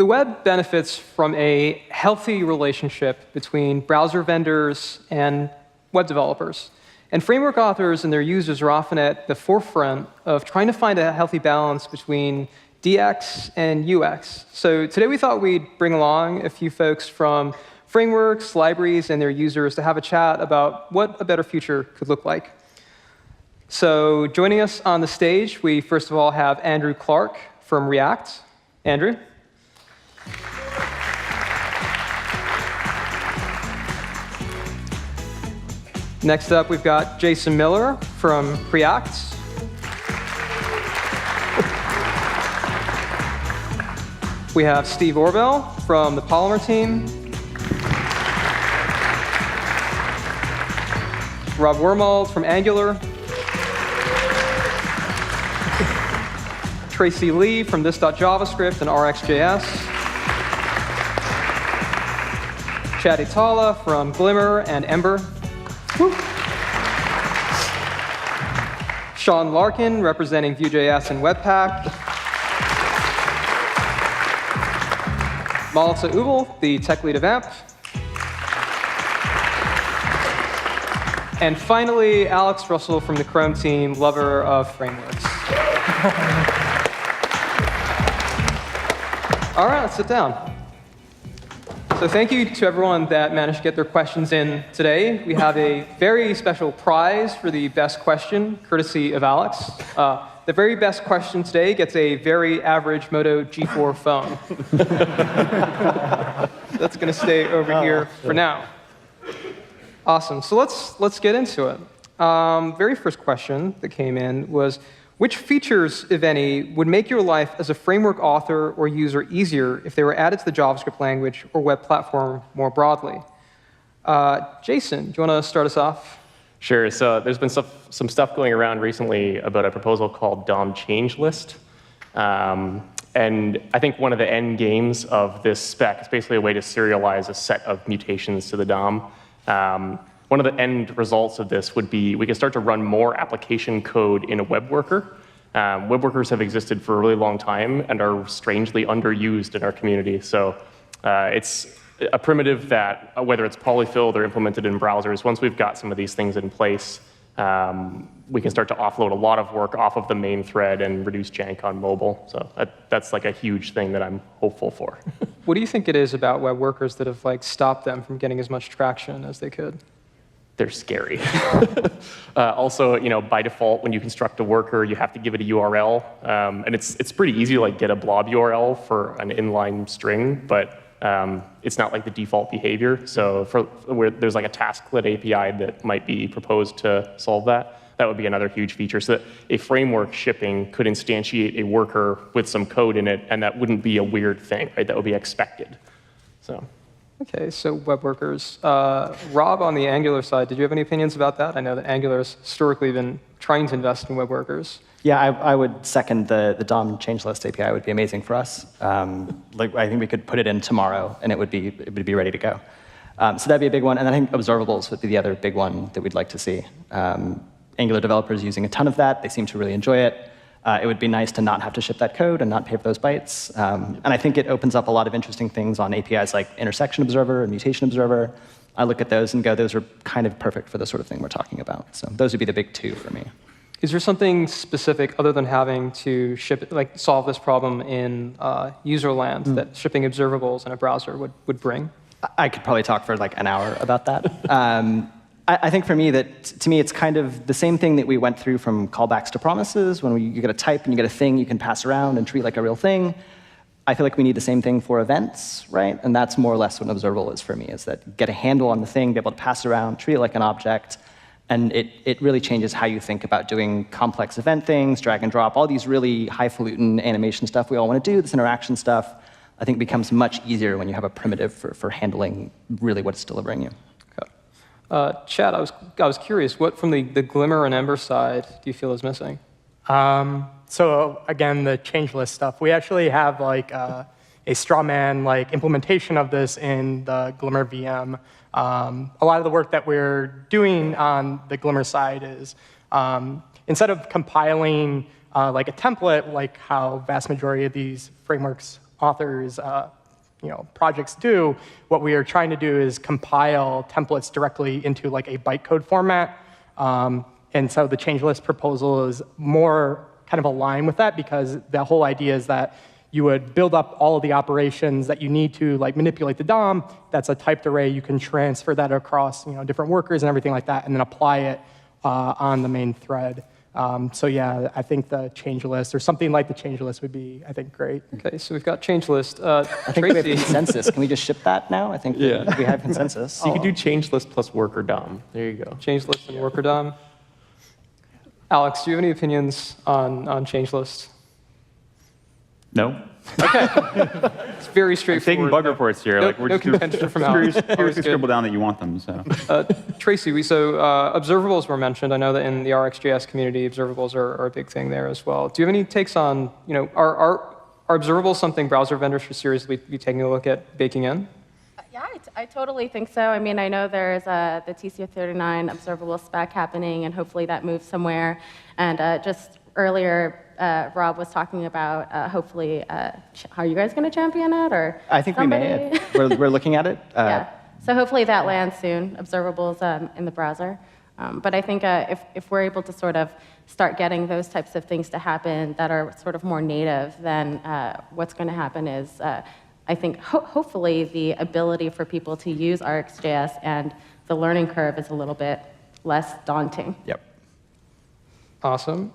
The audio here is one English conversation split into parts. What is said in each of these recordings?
The web benefits from a healthy relationship between browser vendors and web developers. And framework authors and their users are often at the forefront of trying to find a healthy balance between DX and UX. So today we thought we'd bring along a few folks from frameworks, libraries, and their users to have a chat about what a better future could look like. So joining us on the stage, we first of all have Andrew Clark from React. Andrew. Next up, we've got Jason Miller from Preact. We have Steve Orvell from the Polymer team. Rob Wormald from Angular. Tracy Lee from this.javascript and RxJS. Chad Hietala from Glimmer and Ember. Woo. Sean Larkin representing Vue.js and Webpack. Malte Ubl, the tech lead of AMP. And finally, Alex Russell from the Chrome team, lover of frameworks. All right, let's sit down. So thank you to everyone that managed to get their questions in today. We have a very special prize for the best question, courtesy of Alex. The very best question today gets a very average Moto G4 phone. That's going to stay over here for now. Awesome. So let's get into it. Very first question that came in was, which features, if any, would make your life as a framework author or user easier if they were added to the JavaScript language or web platform more broadly? Jason, do you want to start us off? Sure. So there's been some stuff going around recently about a proposal called DOM change list. And I think one of the end games of this spec is basically a way to serialize a set of mutations to the DOM. One of the end results of this would be we can start to run more application code in a web worker. Web workers have existed for a really long time and are strangely underused in our community. So it's a primitive that, whether it's polyfilled or implemented in browsers, once we've got some of these things in place, we can start to offload a lot of work off of the main thread and reduce jank on mobile. So that's like a huge thing that I'm hopeful for. What do you think it is about web workers that have stopped them from getting as much traction as they could? They're scary. Also, by default, when you construct a worker, you have to give it a URL. And it's pretty easy to get a blob URL for an inline string, but it's not like the default behavior. So where there's a tasklet API that might be proposed to solve that, that would be another huge feature. So that a framework shipping could instantiate a worker with some code in it, and that wouldn't be a weird thing, right? That would be expected. So. OK, so web workers. Rob, on the Angular side, did you have any opinions about that? I know that Angular has historically been trying to invest in web workers. Yeah, I would second the DOM change list API would be amazing for us. I think we could put it in tomorrow, and it would be ready to go. So that'd be a big one. And I think observables would be the other big one that we'd like to see. Angular developers using a ton of that. They seem to really enjoy it. It would be nice to not have to ship that code and not pay for those bytes. And I think it opens up a lot of interesting things on APIs like intersection observer and mutation observer. I look at those and go, those are kind of perfect for the sort of thing we're talking about. So those would be the big two for me. Is there something specific other than having to solve this problem in user land that shipping observables in a browser would bring? I could probably talk for an hour about that. I think for me, to me, it's kind of the same thing that we went through from callbacks to promises. When you get a type and you get a thing you can pass around and treat like a real thing. I feel like we need the same thing for events, right? And that's more or less what an observable is for me, is that get a handle on the thing, be able to pass it around, treat it like an object. And it really changes how you think about doing complex event things, drag and drop, all these really highfalutin animation stuff we all want to do, this interaction stuff, I think becomes much easier when you have a primitive for handling really what it's delivering you. Chad, I was curious, what from the Glimmer and Ember side do you feel is missing? So again, the change list stuff. We actually have a straw man implementation of this in the Glimmer VM. A lot of the work that we're doing on the Glimmer side is instead of compiling a template, like how vast majority of these frameworks authors' projects do, what we are trying to do is compile templates directly into like a bytecode format. And so the change list proposal is more kind of aligned with that, because the whole idea is that you would build up all of the operations that you need to like manipulate the DOM. That's a typed array. You can transfer that across different workers and everything like that, and then apply it on the main thread. So yeah, I think the change list or something like the change list would be, I think, great. Okay, so we've got change list. I think we have Tracy. consensus. Can we just ship that now? I think Yeah. we have consensus. So you could do change list plus worker DOM. There you go. Change list and worker DOM. Alex, do you have any opinions on change list? No. It's very I'm straightforward. taking bug reports here. No- like we're no just doing- contention from Alex. seriously Always good. scribble down that you want them. So Tracy, observables were mentioned. I know that in the RxJS community, observables are a big thing there as well. Do you have any takes on, are observables something browser vendors should seriously be taking a look at baking in? Yeah, I totally think so. I mean, I know there's the TC39 observable spec happening, and hopefully that moves somewhere. And just earlier, Rob was talking about hopefully, are you guys going to champion it, or I think somebody? we may. We're looking at it. Yeah. So hopefully that lands soon, observables in the browser. But I think if we're able to sort of start getting those types of things to happen that are sort of more native, then what's going to happen is I think hopefully the ability for people to use RxJS and the learning curve is a little bit less daunting. Yep. Awesome.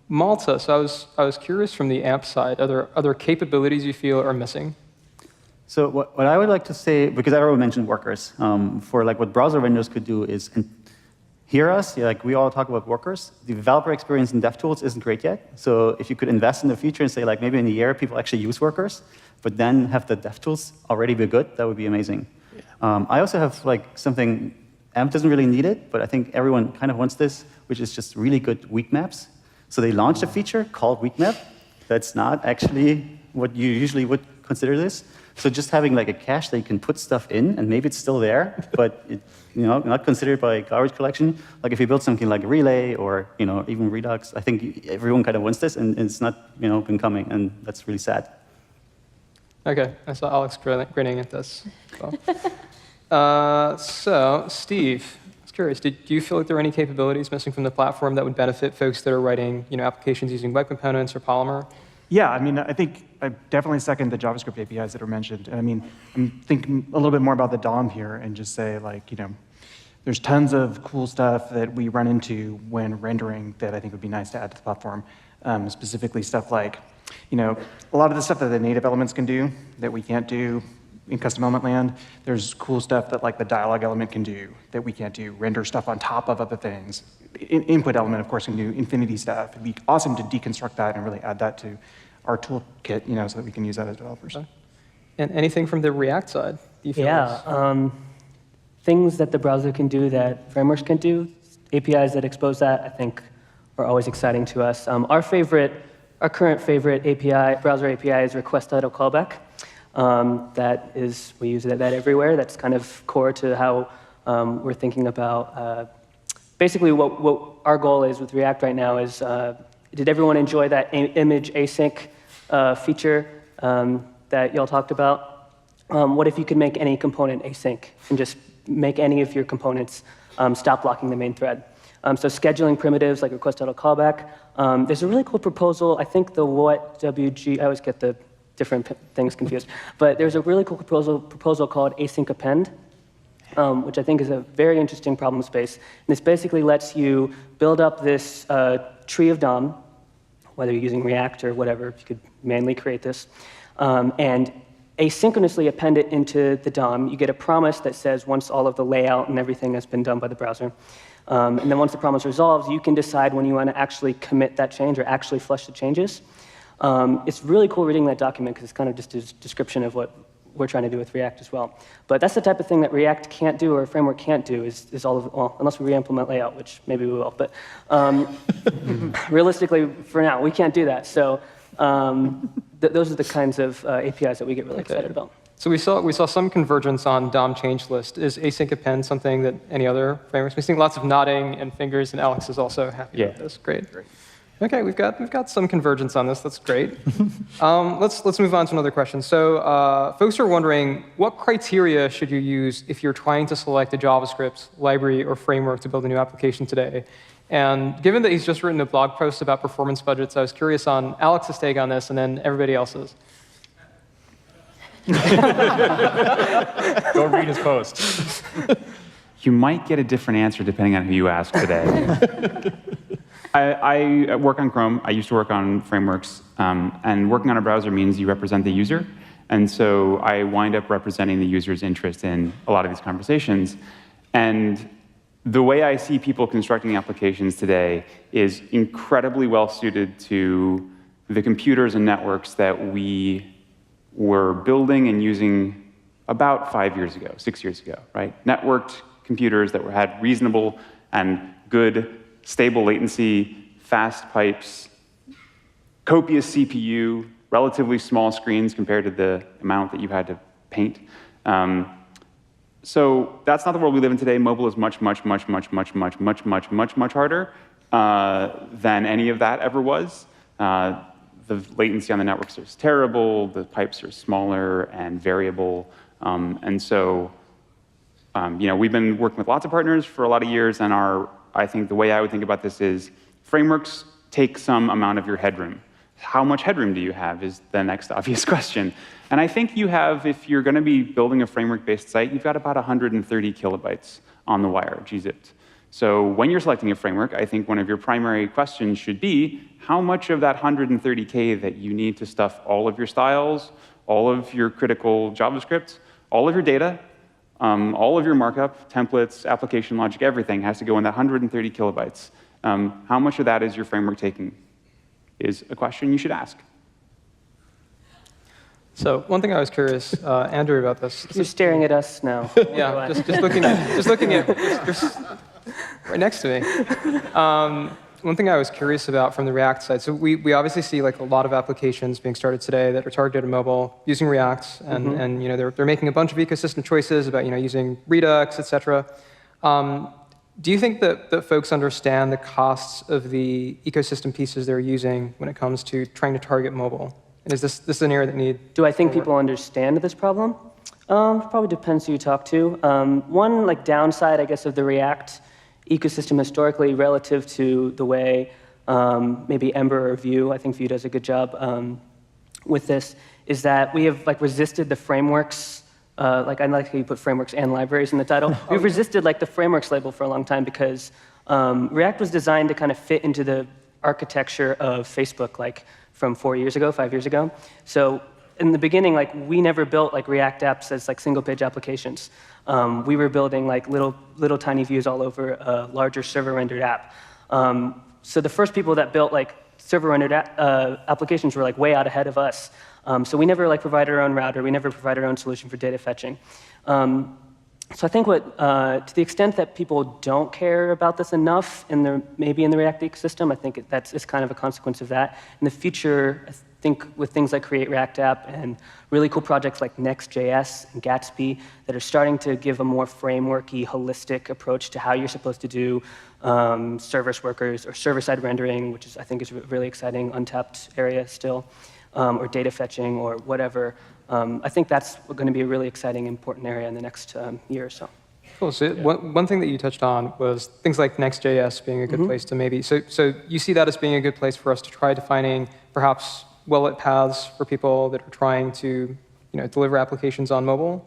Malte, so I was curious from the AMP side, are there capabilities you feel are missing? So what I would like to say, because everyone mentioned workers, for like what browser vendors could do is hear us. Like we all talk about workers. The developer experience in DevTools isn't great yet. So if you could invest in the future and say like maybe in a year people actually use workers, but then have the DevTools already be good, that would be amazing. Yeah. I also have like something, AMP doesn't really need it, but I think everyone kind of wants this, which is just really good weak maps. So they launched a feature called weak map. That's not actually what you usually would consider this. So just having like a cache that you can put stuff in, and maybe it's still there, but it, not considered by garbage collection. Like if you build something like Relay or even Redux, I think everyone kind of wants this, and it's not been coming, and that's really sad. Okay, I saw Alex grinning at this. So Steve, I was curious, do you feel like there are any capabilities missing from the platform that would benefit folks that are writing applications using web components or Polymer? Yeah, I mean, I think I definitely second the JavaScript APIs that are mentioned. And I mean, I'm thinking a little bit more about the DOM here and just say, like, there's tons of cool stuff that we run into when rendering that I think would be nice to add to the platform. Specifically stuff like, a lot of the stuff that the native elements can do that we can't do in custom element land. There's cool stuff that like the dialog element can do that we can't do, render stuff on top of other things. Input element, of course, can do infinity stuff. It'd be awesome to deconstruct that and really add that to our toolkit, so that we can use that as developers. Okay. And anything from the React side? Do you feel things that the browser can do that frameworks can do, APIs that expose that, I think are always exciting to us. Our current favorite API, browser API is request title callback. We use that everywhere. That's kind of core to how we're thinking about basically what our goal is with React right now is, did everyone enjoy that image async feature that y'all talked about? What if you could make any component async and just make any of your components stop blocking the main thread? So scheduling primitives like request title callback. There's a really cool proposal. I think the WG, I always get the different things confused. But there's a really cool proposal called async append, which I think is a very interesting problem space. And this basically lets you build up this tree of DOM, whether you're using React or whatever, you could manually create this, and asynchronously append it into the DOM. You get a promise that says once all of the layout and everything has been done by the browser. And then once the promise resolves, you can decide when you want to actually commit that change or actually flush the changes. It's really cool reading that document because it's kind of just a description of what we're trying to do with React as well. But that's the type of thing that React can't do or a framework can't do is all of, well, unless we re-implement layout, which maybe we will. But realistically, for now, we can't do that. So those are the kinds of APIs that we get really excited about. So we saw some convergence on DOM change list. Is async append something that any other frameworks? We've seen lots of nodding and fingers, and Alex is also happy about this. Great. Okay, we've got some convergence on this. That's great. Let's move on to another question. So folks are wondering, what criteria should you use if you're trying to select a JavaScript library or framework to build a new application today? And given that he's just written a blog post about performance budgets, I was curious on Alex's take on this and then everybody else's. Go read his post. You might get a different answer depending on who you ask today. I work on Chrome. I used to work on frameworks. And working on a browser means you represent the user. And so I wind up representing the user's interest in a lot of these conversations. And the way I see people constructing applications today is incredibly well suited to the computers and networks that we were building and using about 5 years ago, 6 years ago, right? Networked computers that had reasonable and good, stable latency, fast pipes, copious CPU, relatively small screens compared to the amount that you had to paint. So that's not the world we live in today. Mobile is much, much, much, much, much, much, much, much, much, much harder than any of that ever was. The latency on the networks is terrible. The pipes are smaller and variable. And so, we've been working with lots of partners for a lot of years, and I think the way I would think about this is frameworks take some amount of your headroom. How much headroom do you have is the next obvious question. And I think you have, if you're going to be building a framework-based site, you've got about 130 kilobytes on the wire, gzipped. So when you're selecting a framework, I think one of your primary questions should be, how much of that 130K that you need to stuff all of your styles, all of your critical JavaScript, all of your data, all of your markup, templates, application logic, everything has to go in that 130 kilobytes. How much of that is your framework taking is a question you should ask. So one thing I was curious, Andrew, about this. You're staring at us now. Yeah, just looking at right next to me. One thing I was curious about from the React side, so we obviously see like a lot of applications being started today that are targeted at mobile using React, and they're making a bunch of ecosystem choices about using Redux, etc. Do you think that folks understand the costs of the ecosystem pieces they're using when it comes to trying to target mobile? And is this an area that need? Do I think people understand this problem? Probably depends who you talk to. One downside, I guess, of the React ecosystem historically relative to the way maybe Ember or Vue, I think Vue does a good job with this, is that we have resisted the frameworks. I like how you put frameworks and libraries in the title. We've resisted the frameworks label for a long time because React was designed to kind of fit into the architecture of Facebook from 5 years ago. So in the beginning, we never built React apps as single-page applications. We were building little tiny views all over a larger server-rendered app. So the first people that built server-rendered applications were way out ahead of us. So we never provided our own router. We never provided our own solution for data fetching. So I think to the extent that people don't care about this enough, maybe in the React ecosystem, I think it's kind of a consequence of that. In the future, I think with things like Create React App and really cool projects like Next.js and Gatsby that are starting to give a more frameworky, holistic approach to how you're supposed to do service workers or server-side rendering, which I think is a really exciting, untapped area still, or data fetching or whatever. I think that's going to be a really exciting, important area in the next year or so. Cool. So one thing that you touched on was things like Next.js being a good place to maybe. So you see that as being a good place for us to try defining perhaps well-lit paths for people that are trying to deliver applications on mobile?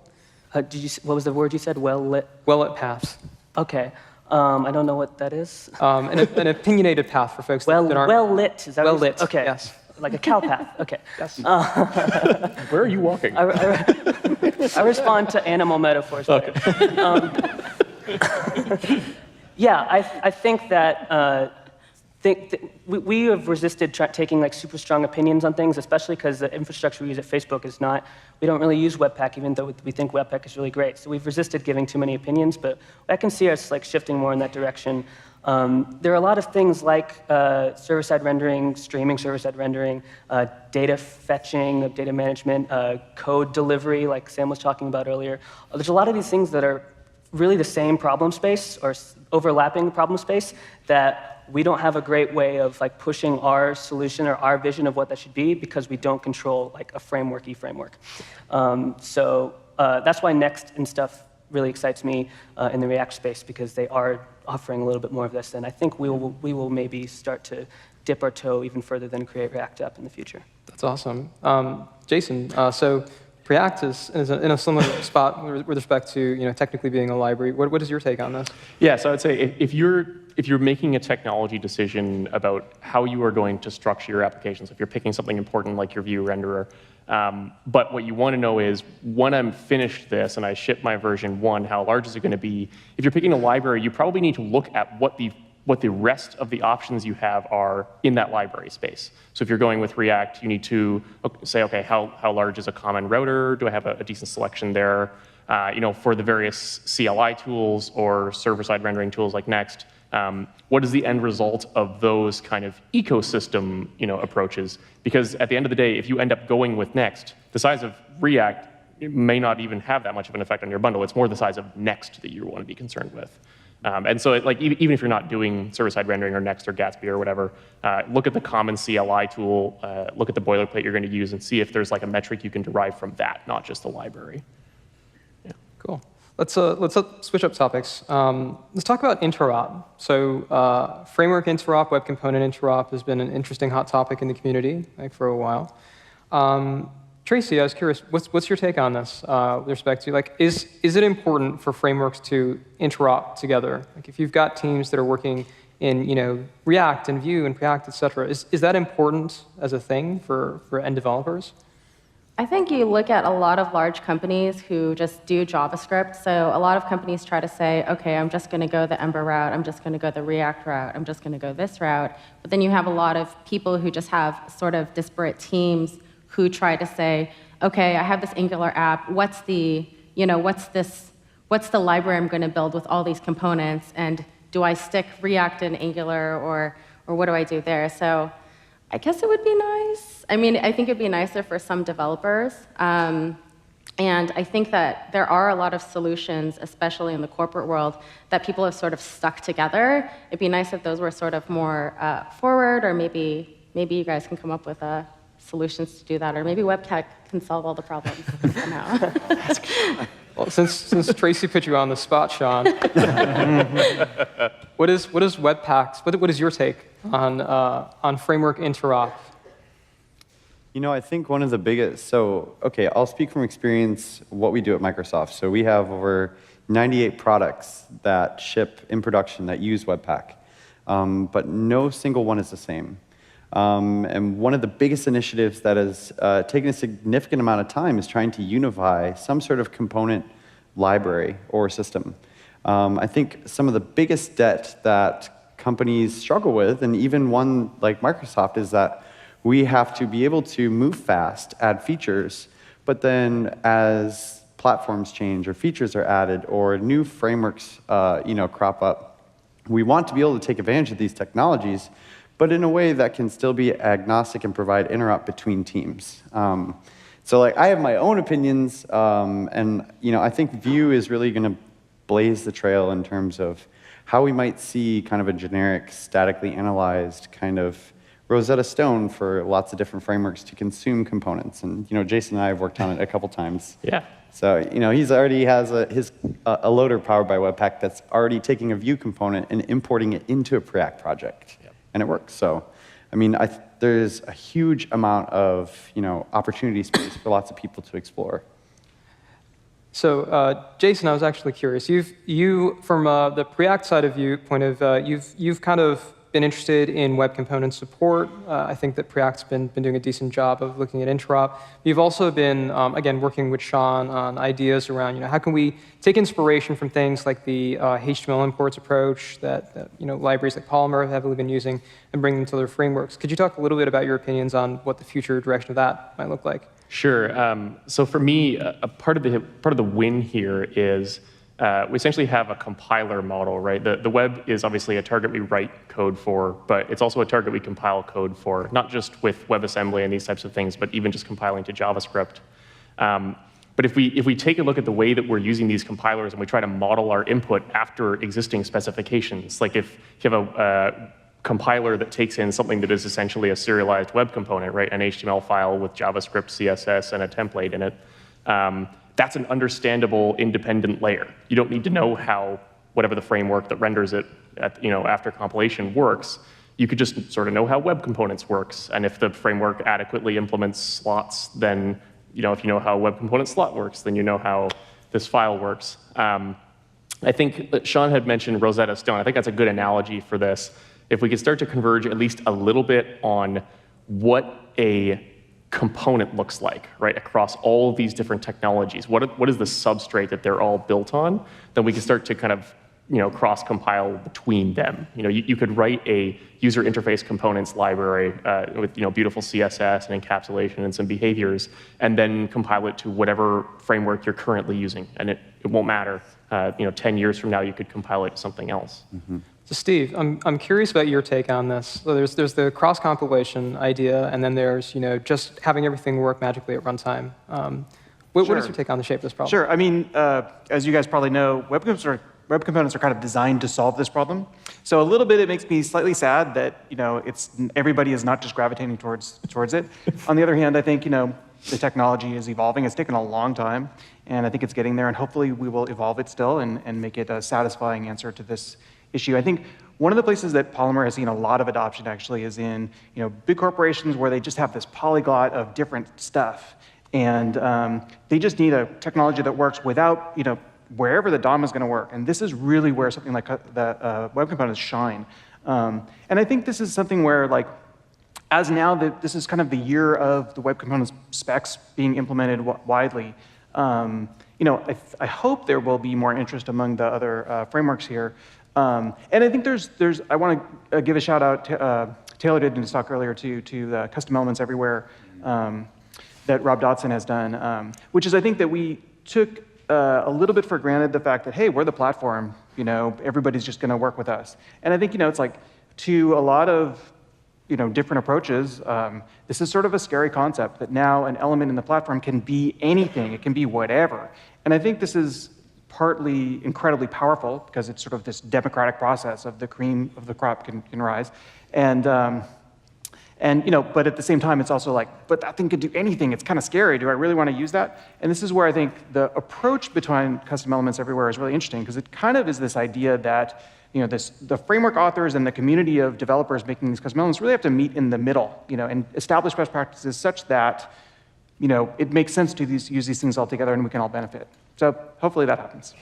What was the word you said? Well-lit? Well-lit paths. OK. I don't know what that is. An opinionated path for folks that aren't... Well-lit. Is that well-lit, OK. Yes. Like a cow path. OK. Yes. Where are you walking? I respond to animal metaphors. Okay. Yeah, I think that we have resisted taking like super strong opinions on things, especially because the infrastructure we use at Facebook is not, we don't really use Webpack, even though we think Webpack is really great. So we've resisted giving too many opinions, but I can see us like shifting more in that direction. There are a lot of things like server-side rendering, streaming server-side rendering, data fetching, data management, code delivery, like Sam was talking about earlier. There's a lot of these things that are really the same problem space or overlapping problem space that we don't have a great way of like pushing our solution or our vision of what that should be because we don't control like a frameworky framework. So that's why Next and stuff really excites me in the React space, because they are offering a little bit more of this. And I think we will maybe start to dip our toe even further than Create React App in the future. That's awesome. Jason, so Preact is in a similar spot with respect to technically being a library. What is your take on this? Yeah, so I'd say if you're making a technology decision about how you are going to structure your applications, if you're picking something important like your view renderer, but what you want to know is when I'm finished this and I ship my version 1, how large is it going to be? If you're picking a library, you probably need to look at what the rest of the options you have are in that library space. So if you're going with React, you need to say, okay, how large is a common router? Do I have a decent selection there? For the various CLI tools or server-side rendering tools like Next, what is the end result of those kind of ecosystem approaches? Because at the end of the day, if you end up going with Next, the size of React may not even have that much of an effect on your bundle. It's more the size of Next that you want to be concerned with. And so even if you're not doing server-side rendering or Next or Gatsby or whatever, look at the common CLI tool, look at the boilerplate you're going to use, and see if there's like a metric you can derive from that, not just the library. Yeah. Cool. Let's switch up topics. Let's talk about interop. So framework interop, web component interop has been an interesting hot topic in the community for a while. Tracy, I was curious, what's your take on this with respect to, is it important for frameworks to interop together? If you've got teams that are working in React and Vue and Preact, et cetera, is that important as a thing for end developers? I think you look at a lot of large companies who just do JavaScript. So a lot of companies try to say, okay, I'm just going to go the Ember route. I'm just going to go the React route. I'm just going to go this route. But then you have a lot of people who just have sort of disparate teams who try to say, okay, I have this Angular app. What's the library I'm going to build with all these components? And do I stick React and Angular, or what do I do there? So I guess it would be nice. I mean, I think it'd be nicer for some developers. And I think that there are a lot of solutions, especially in the corporate world, that people have sort of stuck together. It'd be nice if those were sort of more forward, or maybe you guys can come up with solutions to do that, or maybe Webpack can solve all the problems somehow. Well, since Tracy put you on the spot, Sean, what is Webpack's? What is your take on framework interop? I think one of the biggest, okay, I'll speak from experience what we do at Microsoft. So we have over 98 products that ship in production that use Webpack, but no single one is the same. And one of the biggest initiatives that has taken a significant amount of time is trying to unify some sort of component library or system. I think some of the biggest debt that companies struggle with, and even one like Microsoft, is that we have to be able to move fast, add features, but then as platforms change or features are added or new frameworks crop up, we want to be able to take advantage of these technologies, but in a way that can still be agnostic and provide interop between teams. So I have my own opinions, and I think Vue is really going to blaze the trail in terms of how we might see kind of a generic, statically analyzed kind of Rosetta Stone for lots of different frameworks to consume components. And Jason and I have worked on it a couple times. Yeah. So he's already has a loader powered by Webpack that's already taking a Vue component and importing it into a Preact project. Yep. And it works. So, I mean, there's a huge amount of opportunity space for lots of people to explore. So, Jason, I was actually curious. You from the Preact side of Vue point of, you've kind of been interested in web component support. I think that Preact's been doing a decent job of looking at interop. You've also been, again, working with Sean on ideas around, how can we take inspiration from things like the HTML imports approach that libraries like Polymer have heavily been using and bring them to their frameworks. Could you talk a little bit about your opinions on what the future direction of that might look like? Sure. So for me, a part of the win here is we essentially have a compiler model, right? The web is obviously a target we write code for, but it's also a target we compile code for, not just with WebAssembly and these types of things, but even just compiling to JavaScript. But if we take a look at the way that we're using these compilers and we try to model our input after existing specifications, like if you have a compiler that takes in something that is essentially a serialized web component, right, an HTML file with JavaScript, CSS, and a template in it, that's an understandable independent layer. You don't need to know how whatever the framework that renders it after compilation works. You could just sort of know how web components works, and if the framework adequately implements slots, then if you know how a web component slot works, then you know how this file works. I think that Sean had mentioned Rosetta Stone. I think that's a good analogy for this. If we could start to converge at least a little bit on what a component looks like, right, across all of these different technologies, what is the substrate that they're all built on, then we can start to kind of cross-compile between them. You could write a user interface components library with beautiful CSS and encapsulation and some behaviors, and then compile it to whatever framework you're currently using, and it won't matter. 10 years from now, you could compile it to something else. Mm-hmm. So Steve, I'm curious about your take on this. So there's the cross-compilation idea, and then there's just having everything work magically at runtime. What is your take on the shape of this problem? Sure. I mean, as you guys probably know, web components are kind of designed to solve this problem. So a little bit, it makes me slightly sad that everybody is not just gravitating towards it. On the other hand, I think the technology is evolving. It's taken a long time, and I think it's getting there. And hopefully, we will evolve it still and make it a satisfying answer to this issue. I think one of the places that Polymer has seen a lot of adoption actually is in big corporations where they just have this polyglot of different stuff, and they just need a technology that works without wherever the DOM is going to work. And this is really where something like the web components shine. And I think this is something where, as now that this is kind of the year of the web components specs being implemented widely, I hope there will be more interest among the other frameworks here. And I think I want to give a shout out to, Taylor did in his talk earlier to the custom elements everywhere that Rob Dodson has done, which is I think that we took a little bit for granted the fact that, hey, we're the platform, everybody's just going to work with us. And I think, it's like to a lot of, different approaches, this is sort of a scary concept that now an element in the platform can be anything. It can be whatever. And I think this is partly incredibly powerful because it's sort of this democratic process of the cream of the crop can rise. But at the same time, it's also like, but that thing could do anything. It's kind of scary. Do I really want to use that? And this is where I think the approach between custom elements everywhere is really interesting because it kind of is this idea that the framework authors and the community of developers making these custom elements really have to meet in the middle, and establish best practices such that it makes sense to use these things all together and we can all benefit. So hopefully that happens.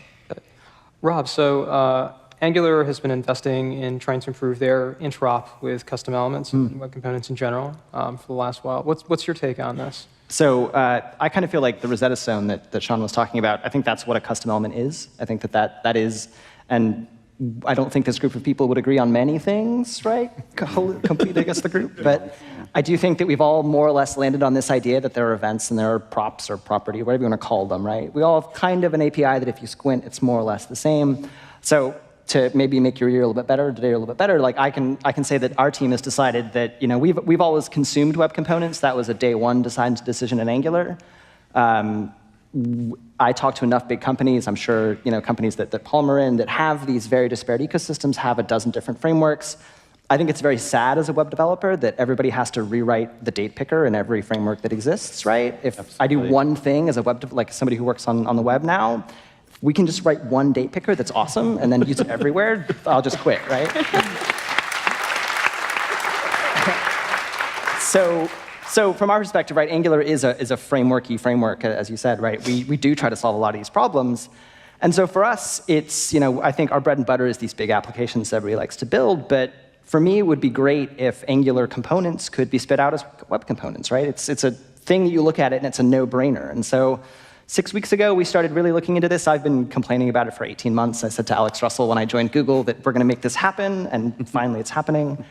Rob, so Angular has been investing in trying to improve their interop with custom elements and web components in general for the last while. What's your take on this? So I kind of feel like the Rosetta Stone that Sean was talking about, I think that's what a custom element is. I think that is, and I don't think this group of people would agree on many things, right? Completely against the group. But I do think that we've all more or less landed on this idea that there are events and there are props or property, whatever you want to call them, right? We all have kind of an API that if you squint, it's more or less the same. So to maybe make your year a little bit better, today a little bit better, I can say that our team has decided that we've always consumed web components. That was a day one decision in Angular. I talk to enough big companies, I'm sure companies that Polymer in, that have these very disparate ecosystems, have a dozen different frameworks. I think it's very sad as a web developer that everybody has to rewrite the date picker in every framework that exists, right? If Absolutely. I do one thing as a web, like somebody who works on the web now, we can just write one date picker that's awesome and then use it everywhere, I'll just quit, right? So from our perspective, right, Angular is a frameworky framework, as you said, right? We do try to solve a lot of these problems. And so for us, it's, I think our bread and butter is these big applications that everybody likes to build. But for me, it would be great if Angular components could be spit out as web components, right? It's a thing that you look at it, and it's a no-brainer. And so 6 weeks ago, we started really looking into this. I've been complaining about it for 18 months. I said to Alex Russell when I joined Google that we're going to make this happen, and finally it's happening.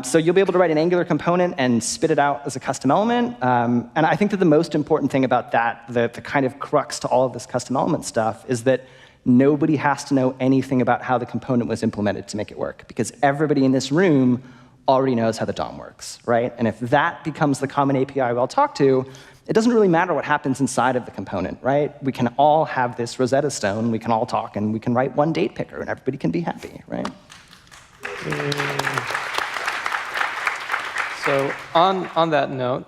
So you'll be able to write an Angular component and spit it out as a custom element. And I think that the most important thing about that, the kind of crux to all of this custom element stuff, is that nobody has to know anything about how the component was implemented to make it work, because everybody in this room already knows how the DOM works, right? And if that becomes the common API we all talk to, it doesn't really matter what happens inside of the component, right? We can all have this Rosetta Stone, we can all talk, and we can write one date picker, and everybody can be happy, right? So on that note,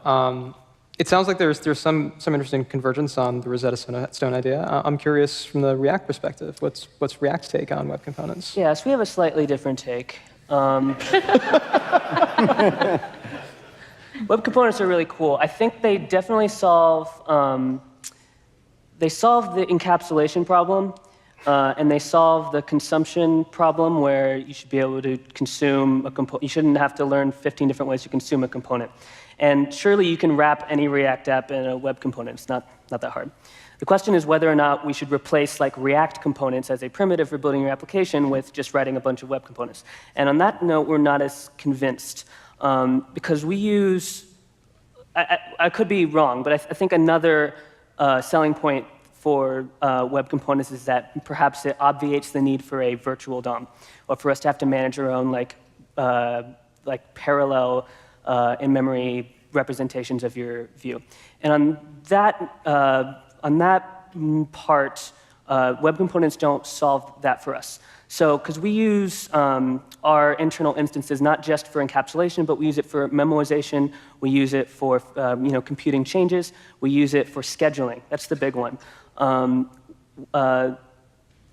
it sounds like there's some interesting convergence on the Rosetta Stone idea. I'm curious from the React perspective, what's React's take on web components? Yes, we have a slightly different take. Web components are really cool. I think they definitely solve the encapsulation problem, and they solve the consumption problem where you should be able to consume a component. You shouldn't have to learn 15 different ways to consume a component. And surely you can wrap any React app in a web component. It's not that hard. The question is whether or not we should replace like React components as a primitive for building your application with just writing a bunch of web components. And on that note, we're not as convinced because we use, I could be wrong, but I think another selling point for web components is that perhaps it obviates the need for a virtual DOM or for us to have to manage our own like parallel in-memory representations of your view. And on that part, web components don't solve that for us. So, because we use our internal instances not just for encapsulation, but we use it for memoization, we use it for computing changes, we use it for scheduling. That's the big one. I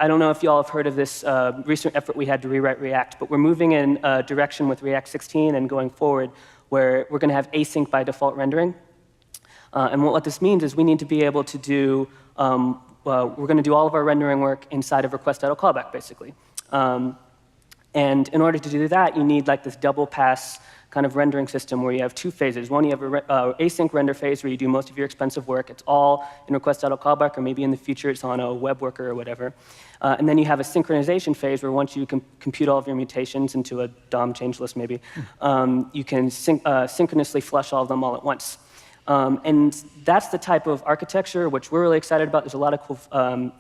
don't know if you all have heard of this recent effort we had to rewrite React, but we're moving in a direction with React 16 and going forward where we're going to have async by default rendering. And what this means is we need to be able to do, we're going to do all of our rendering work inside of request.callback, basically. And in order to do that, you need like this double pass kind of rendering system where you have two phases. One, you have an async render phase where you do most of your expensive work. It's all in request.callback, or maybe in the future it's on a web worker or whatever. And then you have a synchronization phase where once you compute all of your mutations into a DOM change list, maybe, you can synchronously flush all of them all at once. And that's the type of architecture which we're really excited about. There's a lot of cool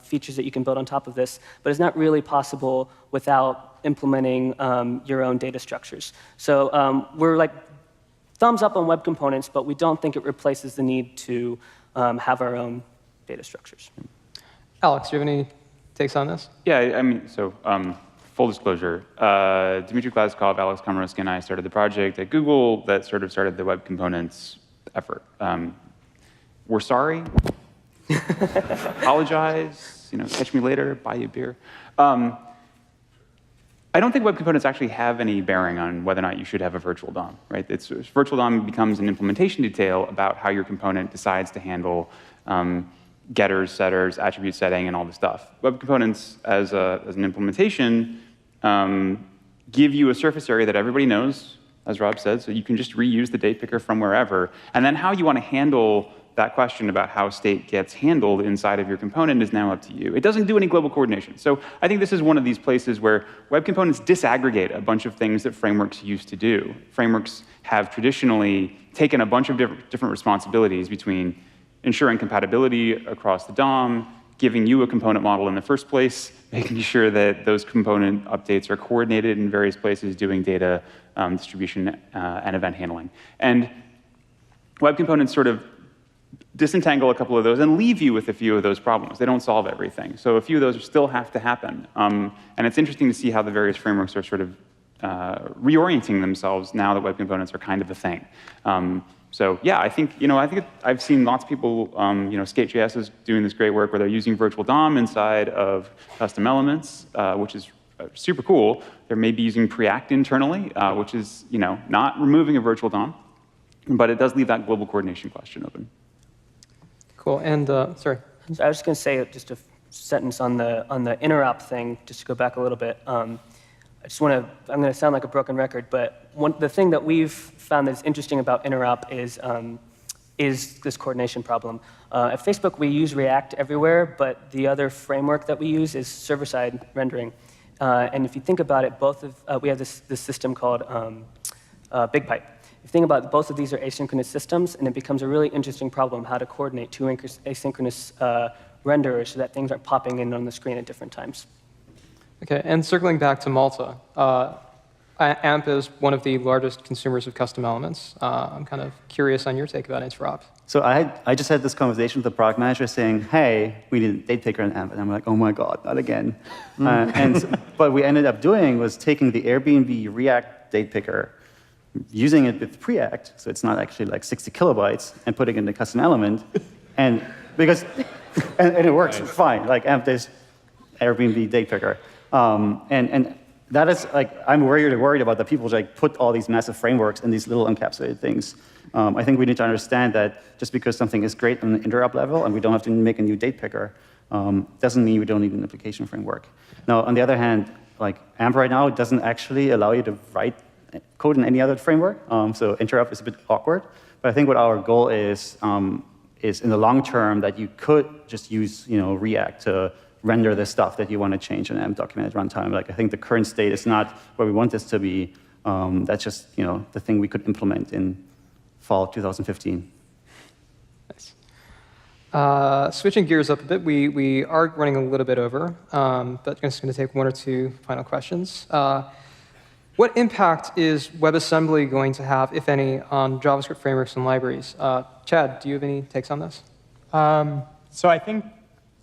features that you can build on top of this, but it's not really possible without implementing your own data structures. So we're like thumbs up on web components, but we don't think it replaces the need to have our own data structures. Alex, do you have any takes on this? Yeah, I mean, so full disclosure, Dmitry Glazkov, Alex Komorowski, and I started the project at Google that sort of started the web components effort. We're sorry. Apologize. Catch me later. Buy you a beer. I don't think web components actually have any bearing on whether or not you should have a virtual DOM, right? Virtual DOM becomes an implementation detail about how your component decides to handle getters, setters, attribute setting, and all the stuff. Web components, as an implementation, give you a surface area that everybody knows, as Rob said, so you can just reuse the date picker from wherever. And then how you want to handle that question about how state gets handled inside of your component is now up to you. It doesn't do any global coordination. So I think this is one of these places where web components disaggregate a bunch of things that frameworks used to do. Frameworks have traditionally taken a bunch of different responsibilities between ensuring compatibility across the DOM, giving you a component model in the first place, making sure that those component updates are coordinated in various places, doing data distribution and event handling. And web components sort of disentangle a couple of those and leave you with a few of those problems. They don't solve everything. So a few of those still have to happen. And it's interesting to see how the various frameworks are sort of reorienting themselves now that web components are kind of a thing. So yeah, I think I've seen lots of people, Skate.js is doing this great work where they're using virtual DOM inside of custom elements, which is super cool. They're maybe using Preact internally, which is not removing a virtual DOM, but it does leave that global coordination question open. Cool. And sorry. So I was just going to say just a sentence on the interop thing, just to go back a little bit. I'm going to sound like a broken record, but the thing that we've found that's interesting about interop is this coordination problem. At Facebook, we use React everywhere, but the other framework that we use is server-side rendering. And if you think about it, we have this system called BigPipe. If you think about it, both of these are asynchronous systems, and it becomes a really interesting problem how to coordinate two asynchronous renderers so that things aren't popping in on the screen at different times. Okay, and circling back to Malta, AMP is one of the largest consumers of custom elements. I'm kind of curious on your take about interop. So I just had this conversation with the product manager saying, hey, we need a date picker in AMP. And I'm like, oh my God, not again. But we ended up doing was taking the Airbnb React date picker, using it with Preact, so it's not actually like 60 kilobytes, and putting it in the custom element. And it works fine, like AMP this Airbnb date picker. And that is like, I'm really worried about the people who like put all these massive frameworks in these little encapsulated things. I think we need to understand that just because something is great on the interop level and we don't have to make a new date picker, doesn't mean we don't need an application framework. Now, on the other hand, like AMP right now doesn't actually allow you to write code in any other framework, so interop is a bit awkward. But I think what our goal is in the long term that you could just use React to render the stuff that you want to change in AMP document at runtime. Like I think the current state is not where we want this to be. That's just the thing we could implement in fall 2015. Nice. Switching gears up a bit, we are running a little bit over, but I'm just going to take one or two final questions. What impact is WebAssembly going to have, if any, on JavaScript frameworks and libraries? Chad, do you have any takes on this? So I think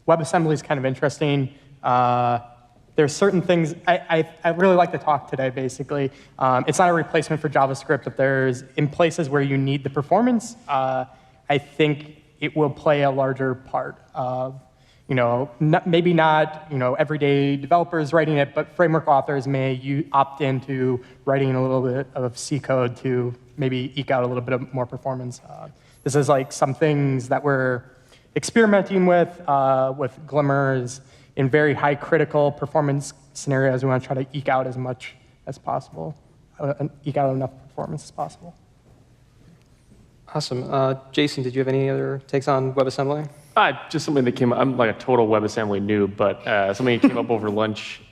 WebAssembly is kind of interesting. There's certain things, I really like the talk today, basically. It's not a replacement for JavaScript, but there's, in places where you need the performance, I think it will play a larger part of, maybe not, everyday developers writing it, but framework authors may opt into writing a little bit of C code to maybe eke out a little bit of more performance. This is like some things that we're experimenting with Glimmers in very high critical performance scenarios. We want to try to eke out as much as possible, eke out enough performance as possible. Awesome. Jason, did you have any other takes on WebAssembly? Just something that came up. I'm like a total WebAssembly noob, but something that came up over lunch.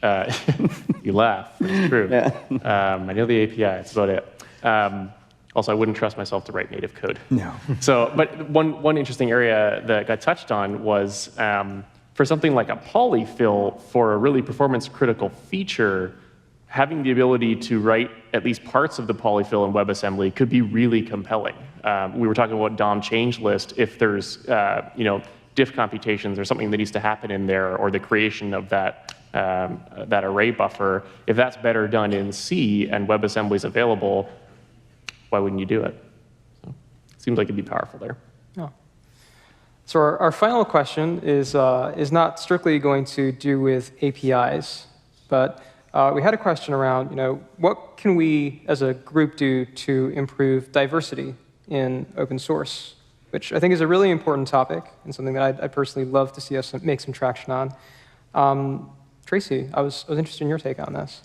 You laugh. It's true. Yeah. I know the API. That's about it. Also, I wouldn't trust myself to write native code. No. But one interesting area that got touched on was for something like a polyfill for a really performance-critical feature, having the ability to write at least parts of the polyfill in WebAssembly could be really compelling. We were talking about DOM change list. If there's diff computations or something that needs to happen in there, or the creation of that array buffer, if that's better done in C and WebAssembly is available, why wouldn't you do it? So, it seems like it'd be powerful there. Yeah. So our final question is not strictly going to do with APIs, but we had a question around, what can we as a group do to improve diversity in open source, which I think is a really important topic and something that I personally love to see us make some traction on. Tracy, I was interested in your take on this.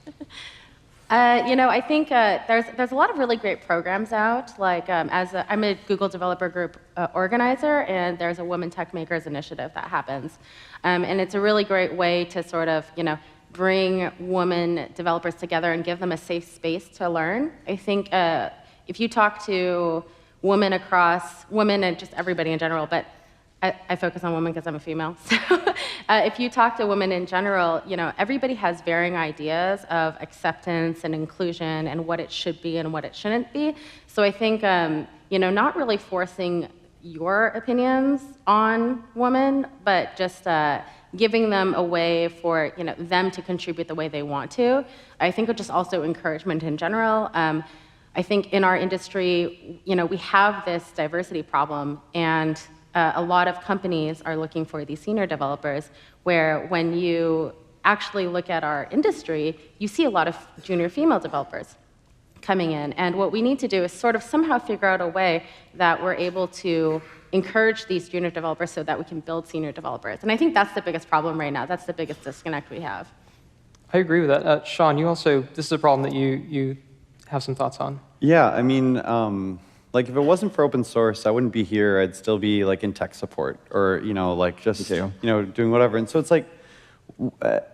I think there's a lot of really great programs out. Like I'm a Google Developer Group organizer, and there's a Women Tech Makers initiative that happens, and it's a really great way to sort of bring women developers together and give them a safe space to learn. I think if you talk to women and just everybody in general, but I focus on women because I'm a female. So if you talk to women in general, everybody has varying ideas of acceptance and inclusion and what it should be and what it shouldn't be. So I think, not really forcing your opinions on women, but just giving them a way for them to contribute the way they want to. I think just also encouragement in general. I think in our industry, we have this diversity problem, and a lot of companies are looking for these senior developers, where when you actually look at our industry, you see a lot of junior female developers coming in. And what we need to do is sort of somehow figure out a way that we're able to encourage these junior developers so that we can build senior developers. And I think that's the biggest problem right now. That's the biggest disconnect we have. I agree with that. Sean, this is a problem that you have some thoughts on. Yeah, I mean, like if it wasn't for open source, I wouldn't be here. I'd still be like in tech support or, just, doing whatever. And so it's like,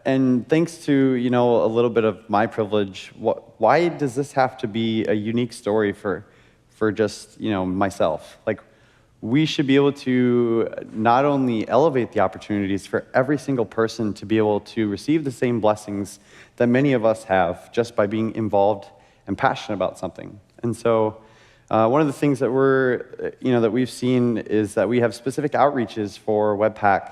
and thanks to, a little bit of my privilege, why does this have to be a unique story for just, myself? Like, we should be able to not only elevate the opportunities for every single person to be able to receive the same blessings that many of us have just by being involved and passionate about something. And so one of the things that that we've seen is that we have specific outreaches for Webpack,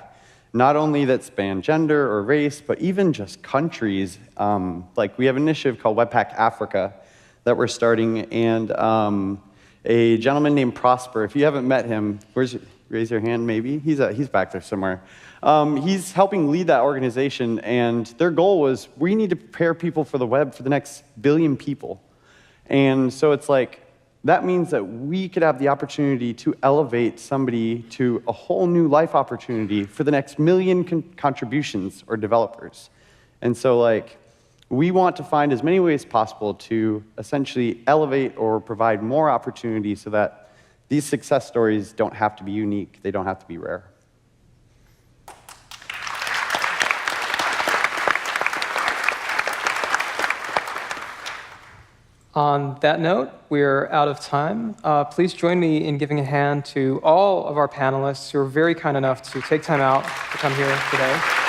not only that span gender or race, but even just countries. Like we have an initiative called Webpack Africa that we're starting, and a gentleman named Prosper, if you haven't met him, raise your hand maybe? He's back there somewhere. He's helping lead that organization, and their goal was, we need to prepare people for the web for the next billion people. And so it's like, that means that we could have the opportunity to elevate somebody to a whole new life opportunity for the next million contributions or developers. And so like, we want to find as many ways possible to essentially elevate or provide more opportunities so that these success stories don't have to be unique, they don't have to be rare. On that note, we're out of time. Please join me in giving a hand to all of our panelists who are very kind enough to take time out to come here today.